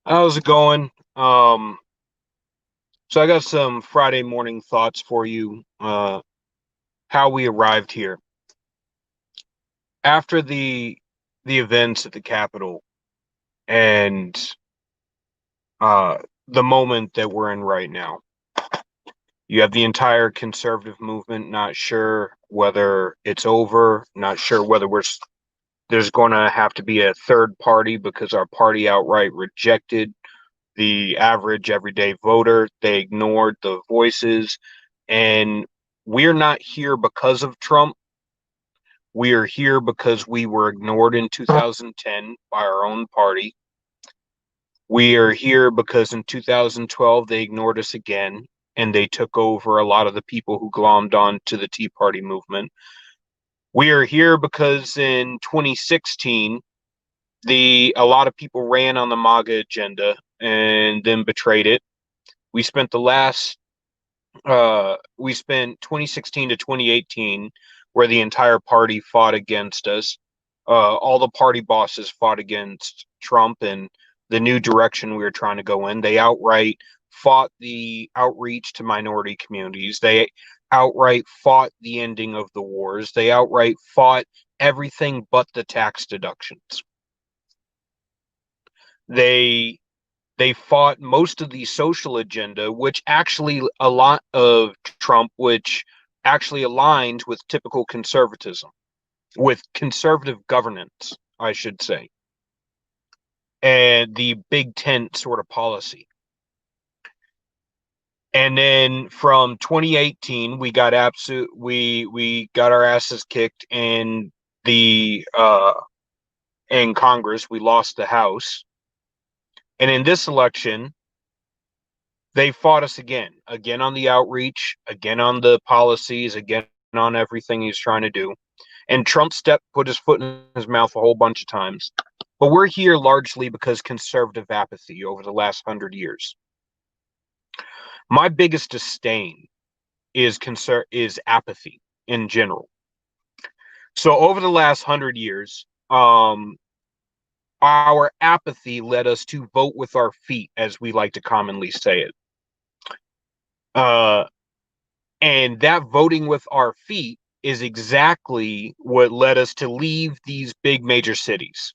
How's it going? So I got some Friday morning thoughts for you. How we arrived here after the events at the Capitol and the moment that we're in right now. You have the entire conservative movement not sure whether it's over, not sure whether there's going to have to be a third party because our party outright rejected the average everyday voter. They ignored the voices. And we're not here because of Trump. We are here because we were ignored in 2010 by our own party. We are here because in 2012 they ignored us again and they took over a lot of the people who glommed on to the Tea Party movement. We are here because in 2016 a lot of people ran on the MAGA agenda and then betrayed it. We spent the last we spent 2016 to 2018 where the entire party fought against us. All the party bosses fought against Trump and the new direction we were trying to go in. They outright fought the outreach to minority communities. They outright fought the ending of the wars. They outright fought everything but the tax deductions. They they fought most of the social agenda, which actually a lot of Trump, which actually aligned with typical conservatism, with conservative governance, I should say, and the big tent sort of policy. And then from 2018, we got our asses kicked in Congress. We lost the House. And in this election, they fought us again on the outreach, again on the policies, again on everything he's trying to do. And Trump put his foot in his mouth a whole bunch of times. But we're here largely because conservative apathy over the last 100 years. My biggest disdain is apathy in general. So over the last 100 years, our apathy led us to vote with our feet, as we like to commonly say it. And that voting with our feet is exactly what led us to leave these big major cities.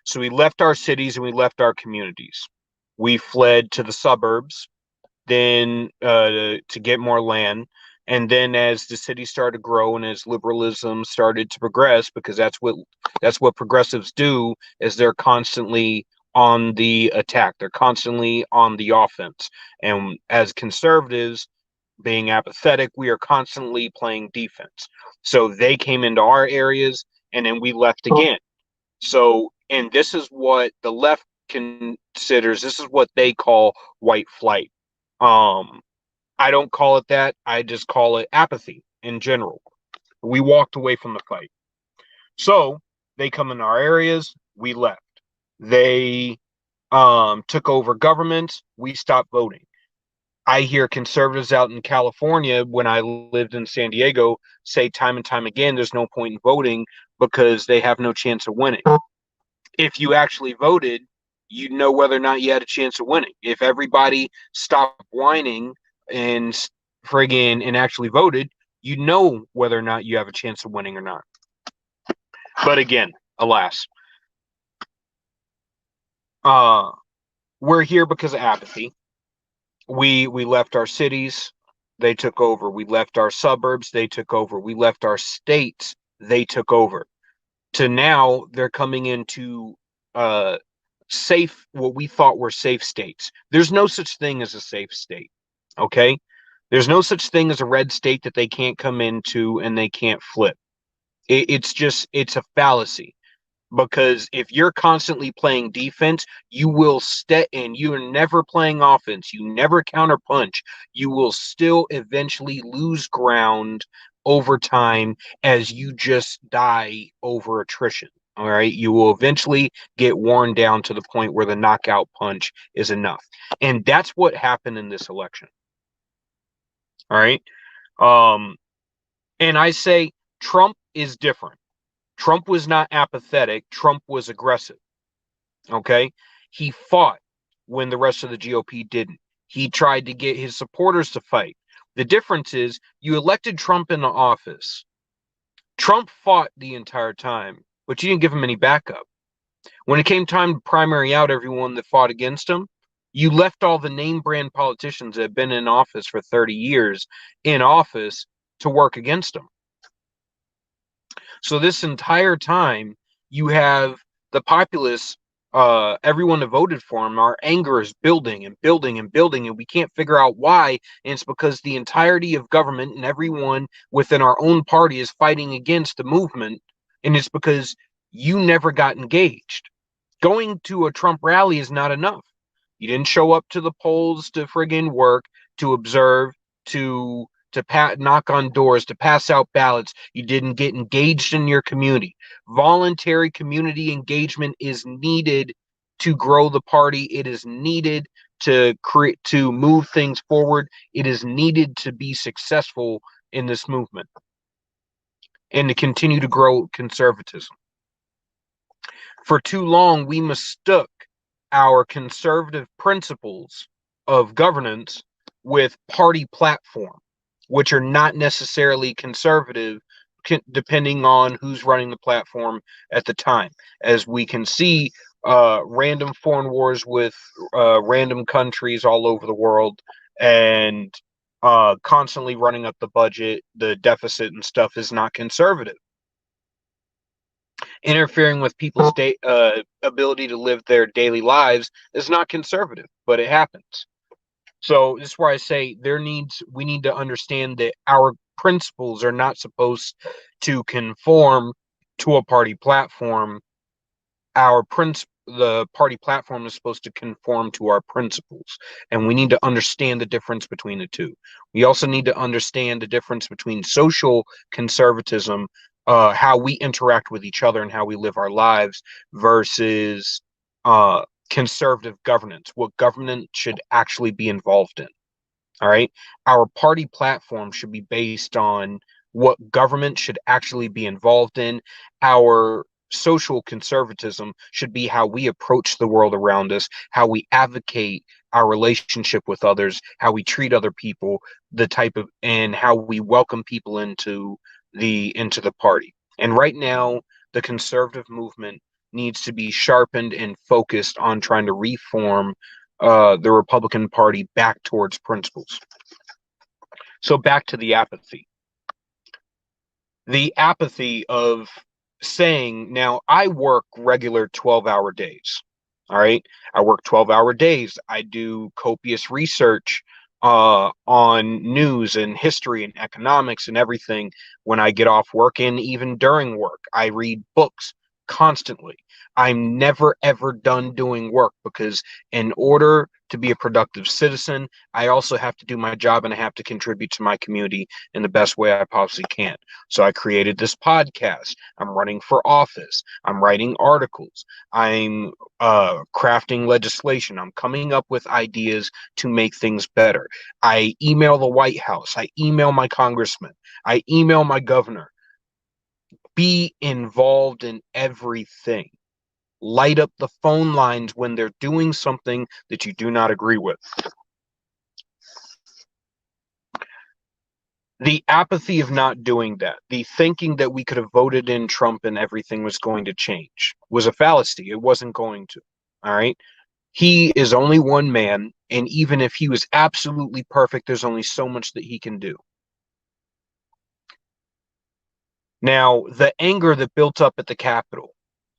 So we left our cities and we left our communities. We fled to the suburbs, then to get more land. And then as the city started to grow and as liberalism started to progress, because that's what progressives do, is they're constantly on the attack. They're constantly on the offense. And as conservatives, being apathetic, we are constantly playing defense. So they came into our areas and then we left again. So, and this is what the left considers, this is what they call white flight. Um, I don't call it that. I just call it apathy in general. We walked away from the fight. So they come in our areas, we left. They took over government, we stopped voting. I hear conservatives out in California, when I lived in San Diego, say time and time again, there's no point in voting because they have no chance of winning. If you actually voted, you'd know whether or not you had a chance of winning. If everybody stopped whining and and actually voted, you know whether or not you have a chance of winning or not. But again, alas, uh, we're here because of apathy. We left our cities, they took over. We left our suburbs, they took over. We left our states, they took over. To now, they're coming into what we thought were safe states. There's no such thing as a safe state. Okay? There's no such thing as a red state that they can't come into and they can't flip. It's a fallacy, because if you're constantly playing defense, you will and you're never playing offense. You never counterpunch. You will still eventually lose ground over time as you just die over attrition. All right. You will eventually get worn down to the point where the knockout punch is enough. And that's what happened in this election. All right. Um, and I say Trump is different. Trump was not apathetic. Trump was aggressive. Okay. He fought. when the rest of the GOP didn't. He tried to get his supporters to fight. The difference is you elected Trump into office. Trump fought the entire time, but you didn't give him any backup. When it came time to primary out everyone that fought against him, you left all the name brand politicians that have been in office for 30 years in office to work against him. So this entire time, you have the populace, everyone that voted for him, our anger is building and building and building, and we can't figure out why. And it's because the entirety of government and everyone within our own party is fighting against the movement, and it's because you never got engaged. Going to a Trump rally is not enough. You didn't show up to the polls to friggin' work, to observe, to knock on doors, to pass out ballots. You didn't get engaged in your community. Voluntary community engagement is needed to grow the party. It is needed to move things forward. It is needed to be successful in this movement and to continue to grow conservatism. For too long, we mistook our conservative principles of governance with party platform, which are not necessarily conservative, depending on who's running the platform at the time. As we can see, random foreign wars with random countries all over the world, and constantly running up the budget, the deficit and stuff is not conservative. Interfering with people's ability to live their daily lives is not conservative, but it happens. So this is where I say we need to understand that our principles are not supposed to conform to a party platform. The party platform is supposed to conform to our principles, and we need to understand the difference between the two. We also need to understand the difference between social conservatism, how we interact with each other and how we live our lives, versus conservative governance, what government should actually be involved in. All right. Our party platform should be based on what government should actually be involved in. Our social conservatism should be how we approach the world around us, how we advocate our relationship with others, how we treat other people, and how we welcome people into the party. And right now, the conservative movement needs to be sharpened and focused on trying to reform the Republican Party back towards principles. So back to the apathy. The apathy of saying, now I work regular 12-hour days. All right. I work 12-hour days. I do copious research on news and history and economics and everything when I get off work, and even during work. I read books constantly. I'm never ever done doing work, because in order to be a productive citizen, I also have to do my job and I have to contribute to my community in the best way I possibly can. So I created this podcast. I'm running for office. I'm writing articles. I'm crafting legislation. I'm coming up with ideas to make things better. I email the White House. I email my congressman. I email my governor. Be involved in everything. Light up the phone lines when they're doing something that you do not agree with. The apathy of not doing that, the thinking that we could have voted in Trump and everything was going to change, was a fallacy. It wasn't going to. All right. He is only one man, and even if he was absolutely perfect, there's only so much that he can do. Now, the anger that built up at the Capitol,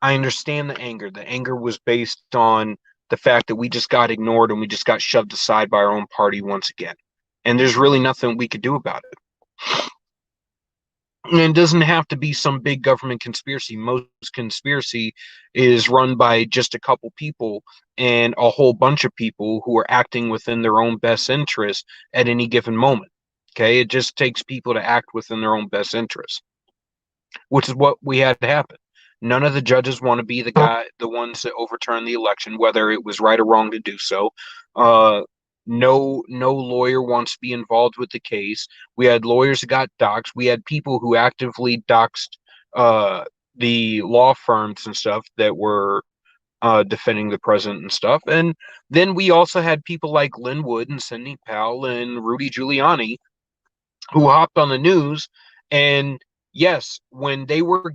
I understand the anger. The anger was based on the fact that we just got ignored and we just got shoved aside by our own party once again. And there's really nothing we could do about it. And it doesn't have to be some big government conspiracy. Most conspiracy is run by just a couple people and a whole bunch of people who are acting within their own best interest at any given moment. Okay, it just takes people to act within their own best interest, which is what we had to happen. None of the judges want to be the ones that overturn the election, whether it was right or wrong to do so. No lawyer wants to be involved with the case. We had lawyers that got doxxed. We had people who actively doxed the law firms and stuff that were defending the president and stuff. And then we also had people like Lynn Wood and Sidney Powell and Rudy Giuliani who hopped on the news. And yes, when they were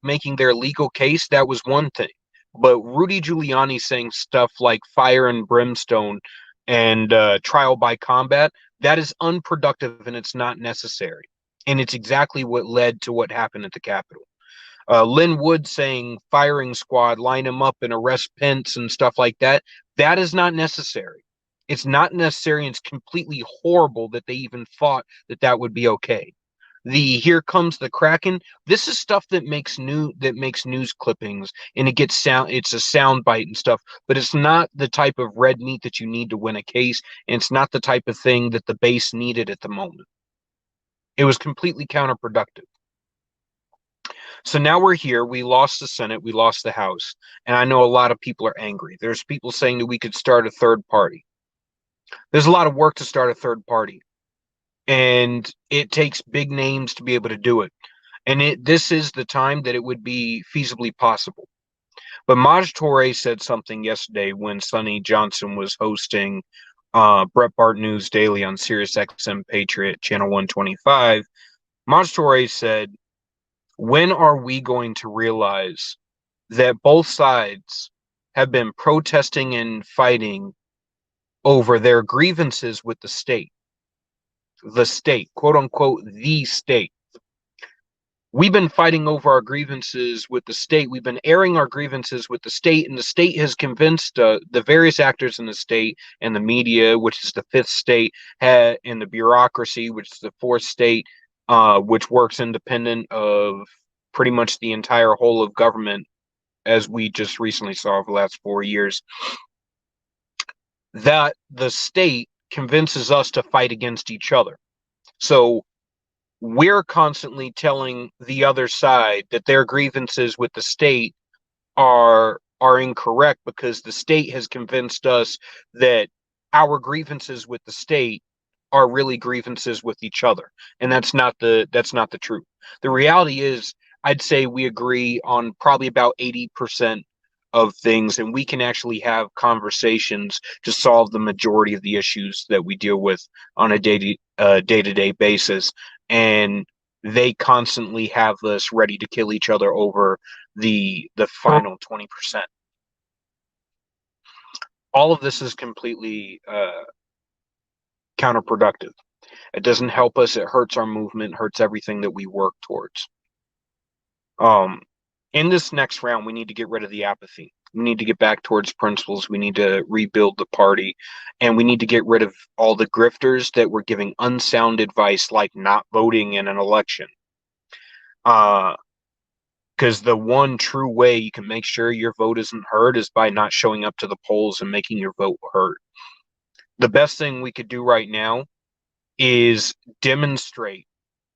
making their legal case, that was one thing. But Rudy Giuliani saying stuff like fire and brimstone and trial by combat, that is unproductive and it's not necessary. And it's exactly what led to what happened at the Capitol. Lynn Wood saying firing squad, line them up and arrest Pence and stuff like that. That is not necessary. It's not necessary, and it's completely horrible that they even thought that that would be okay. The here comes the Kraken. This is stuff that makes news clippings, and it gets sound. It's a sound bite and stuff, but it's not the type of red meat that you need to win a case, and it's not the type of thing that the base needed at the moment. It was completely counterproductive. So now we're here. We lost the Senate. We lost the House. And I know a lot of people are angry. There's people saying that we could start a third party. There's a lot of work to start a third party. And it takes big names to be able to do it. And this is the time that it would be feasibly possible. But Maj Toure said something yesterday when Sonny Johnson was hosting Breitbart News Daily on Sirius XM Patriot Channel 125. Maj Toure said, when are we going to realize that both sides have been protesting and fighting over their grievances with the state, quote unquote, the state? We've been fighting over our grievances with the state. We've been airing our grievances with the state, and the state has convinced the various actors in the state and the media, which is the fifth state, and the bureaucracy, which is the fourth state, which works independent of pretty much the entire whole of government, as we just recently saw over the last 4 years, that the state convinces us to fight against each other. So we're constantly telling the other side that their grievances with the state are incorrect because the state has convinced us that our grievances with the state are really grievances with each other, and that's not the truth. The reality is, I'd say we agree on probably about 80% of things, and we can actually have conversations to solve the majority of the issues that we deal with on a day-to-day basis. And they constantly have us ready to kill each other over the final 20%. All of this is completely counterproductive. It doesn't help us. It hurts our movement, hurts everything that we work towards. In this next round, we need to get rid of the apathy. We need to get back towards principles. We need to rebuild the party, and we need to get rid of all the grifters that were giving unsound advice, like not voting in an election. Because the one true way you can make sure your vote isn't heard is by not showing up to the polls and making your vote heard. The best thing we could do right now is demonstrate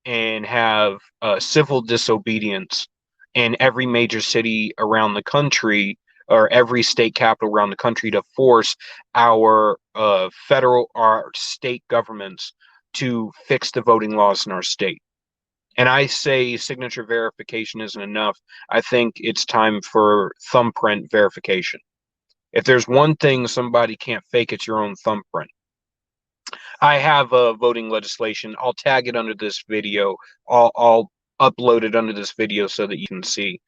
and have civil disobedience in every major city around the country, or every state capital around the country, to force our state governments to fix the voting laws in our state. And I say signature verification isn't enough. I think it's time for thumbprint verification. If there's one thing somebody can't fake, it's your own thumbprint. I have a voting legislation. I'll tag it under this video. I'll upload it under this video so that you can see.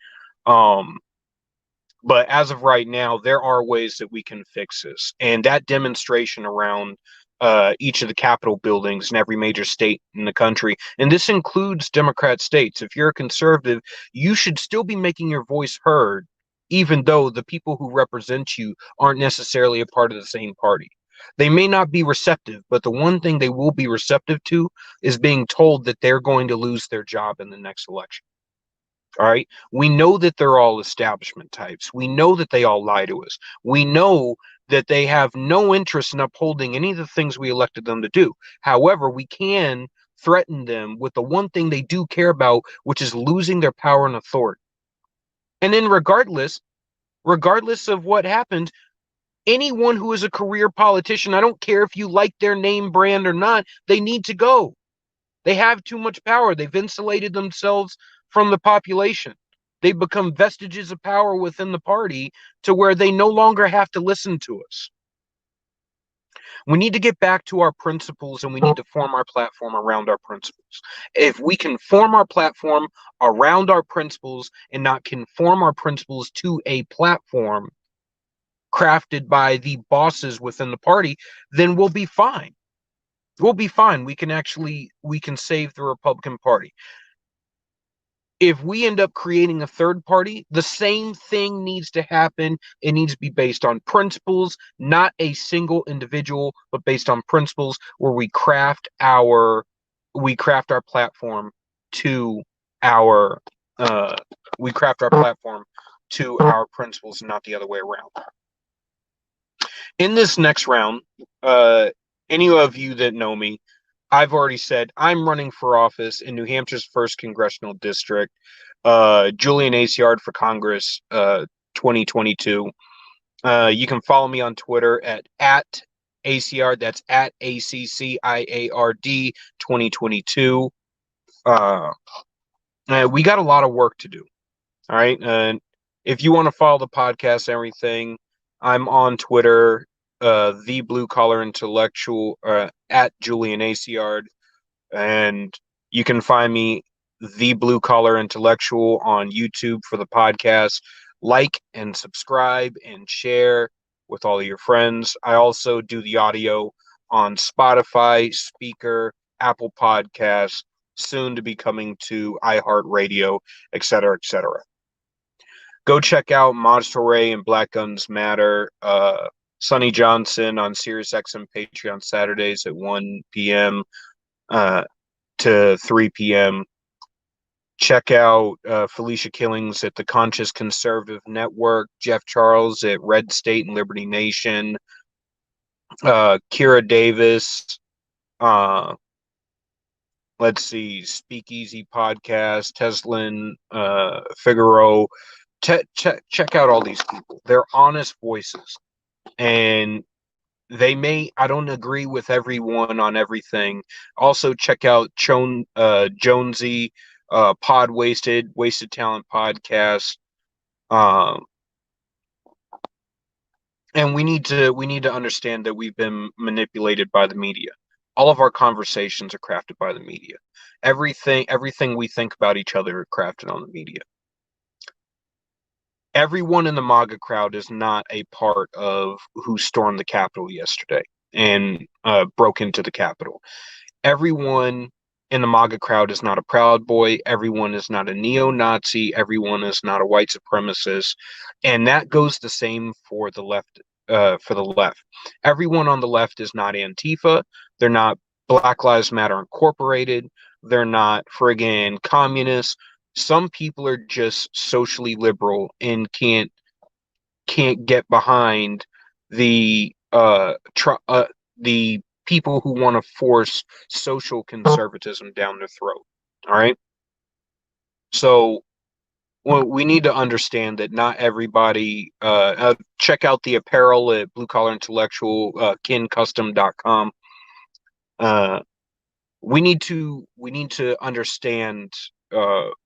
But as of right now, there are ways that we can fix this. And that demonstration around each of the Capitol buildings in every major state in the country, and this includes Democrat states. If you're a conservative, you should still be making your voice heard, even though the people who represent you aren't necessarily a part of the same party. They may not be receptive, but the one thing they will be receptive to is being told that they're going to lose their job in the next election. All right. We know that they're all establishment types. We know that they all lie to us. We know that they have no interest in upholding any of the things we elected them to do. However, we can threaten them with the one thing they do care about, which is losing their power and authority. And then regardless of what happened, anyone who is a career politician, I don't care if you like their name brand or not, they need to go. They have too much power. They've insulated themselves from the population. They become vestiges of power within the party to where they no longer have to listen to us. We need to get back to our principles, and we need to form our platform around our principles. If we can form our platform around our principles and not conform our principles to a platform crafted by the bosses within the party, then we'll be fine. We'll be fine. We can save the Republican Party. If we end up creating a third party, the same thing needs to happen. It needs to be based on principles, not a single individual, but based on principles where we craft our platform to our our principles, and not the other way around. In this next round, any of you that know me, I've already said I'm running for office in New Hampshire's 1st Congressional District. Julian Aciard for Congress, 2022. You can follow me on Twitter at ACiard. That's at ACCIARD 2022. We got a lot of work to do. All right. If you want to follow the podcast, everything, I'm on Twitter, the Blue Collar Intellectual, at Julian Aciard, and you can find me, the Blue Collar Intellectual, on YouTube for the podcast. Like and subscribe and share with all of your friends. I also do the audio on Spotify, Speaker, Apple Podcasts, soon to be coming to iHeartRadio, etc., etc. Go check out Monster Ray and Black Guns Matter. Sonny Johnson on SiriusXM Patreon Saturdays at 1 p.m. To 3 p.m. Check out Felicia Killings at the Conscious Conservative Network. Jeff Charles at Red State and Liberty Nation. Kira Davis. Let's see. Speakeasy Podcast. Teslin Figaro. Check out all these people. They're honest voices, and I don't agree with everyone on everything. Also check out Jonesy, Pod Wasted Talent Podcast. And we need to understand that we've been manipulated by the media. All of our conversations are crafted by the media. Everything we think about each other are crafted on the media. Everyone in the MAGA crowd is not a part of who stormed the Capitol yesterday and broke into the Capitol. Everyone in the MAGA crowd is not a Proud Boy. Everyone is not a neo-Nazi. Everyone is not a white supremacist. And that goes the same for the left. Everyone on the left is not Antifa. They're not Black Lives Matter Incorporated. They're not friggin' communists. Some people are just socially liberal and can't get behind the people who want to force social conservatism down their throat. All right. So we need to understand that not everybody. Check out the apparel at Blue Collar Intellectual, kincustom.com. We need to understand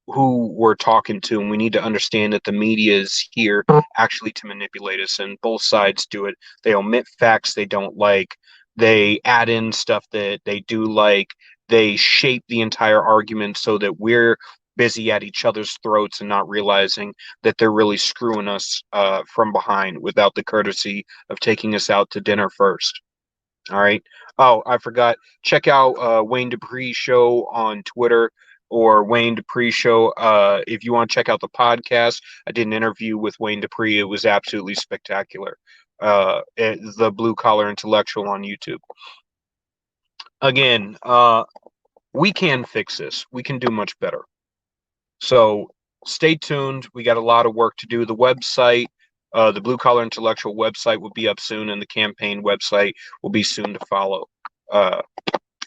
who we're talking to, and we need to understand that the media is here actually to manipulate us, and both sides do it. They omit facts they don't like. They add in stuff that they do like. They shape the entire argument so that we're busy at each other's throats and not realizing that they're really screwing us from behind without the courtesy of taking us out to dinner first. All right. Oh, I forgot. Check out Wayne Dupree Show on Twitter, or Wayne Dupree Show. If you want to check out the podcast, I did an interview with Wayne Dupree. It was absolutely spectacular. The Blue Collar Intellectual on YouTube. Again, we can fix this. We can do much better. So stay tuned. We got a lot of work to do. The website, the Blue Collar Intellectual website, will be up soon, and the campaign website will be soon to follow.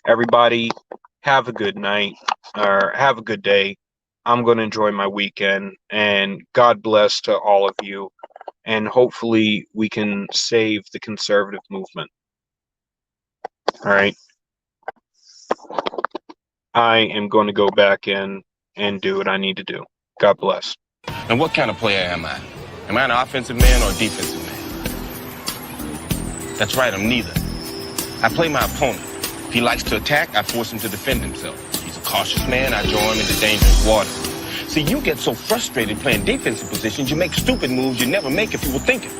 Everybody, have a good night, or have a good day. I'm going to enjoy my weekend, and God bless to all of you. And hopefully we can save the conservative movement. All right. I am going to go back in and do what I need to do. God bless. And what kind of player am I? Am I an offensive man or a defensive man? That's right, I'm neither. I play my opponent. If he likes to attack, I force him to defend himself. If he's a cautious man, I draw him into dangerous waters. See, you get so frustrated playing defensive positions, you make stupid moves you never make if you were thinking.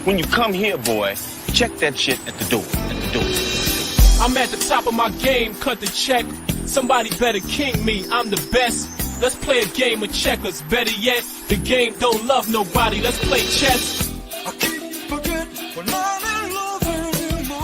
When you come here, boy, check that shit at the door, I'm at the top of my game, cut the check. Somebody better king me, I'm the best. Let's play a game of checkers, better yet, the game don't love nobody, let's play chess. I keep forget when I